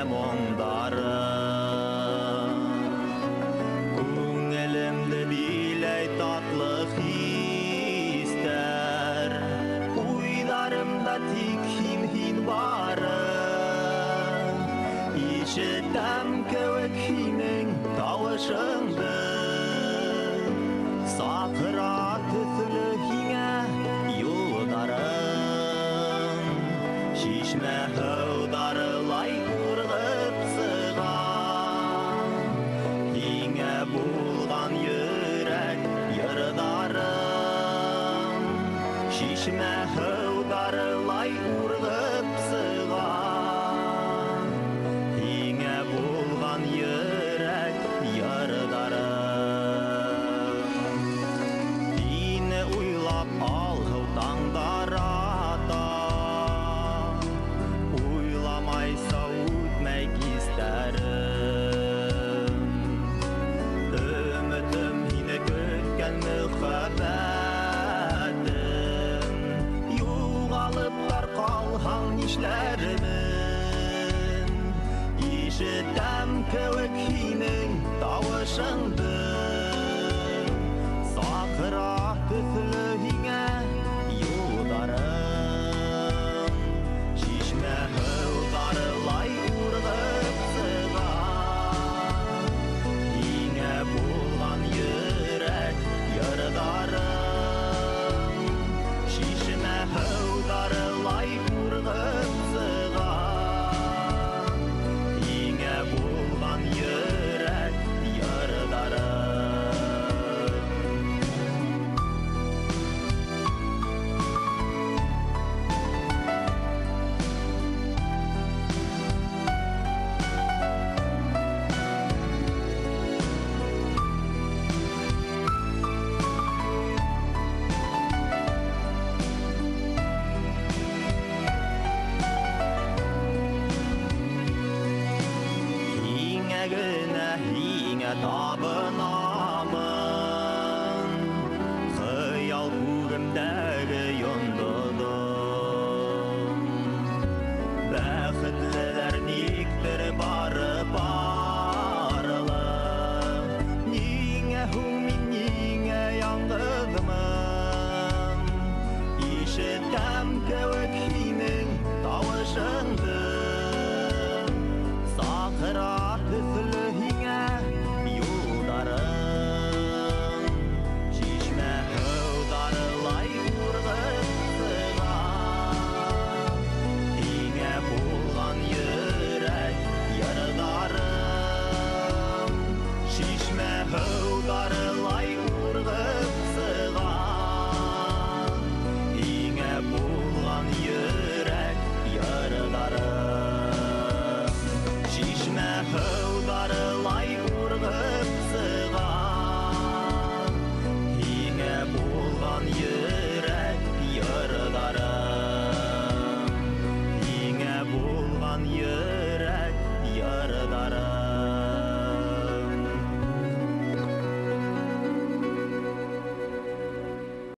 моңдары көңілімді билей татлы хистер ойларымда тек хин бары ишітем көк хинің тауышыңды сақыра түфілі хиңе юлдарым шишме хылдарылай ұрғып сыған хиңе болған юрек йырдарым шишме хылдарылай ұрғып сыған хиңе болған юрек йырдарым Дені ойлап алғыл таңдарата ойламайса өтмей кездерім үмітім хине көткен мұхаббәтім жоғалыптар қалған нишлерімін ишітем көк хинің тауышыңды сақыра түфілі хиңе юлдарым шишме хылдарылай ұрғып сыған хиңе болған юрек йырдарым шишме хылдарылай ұрғып сыған хиңе болған юрек йырдарым Hingä gönä, hingä tabe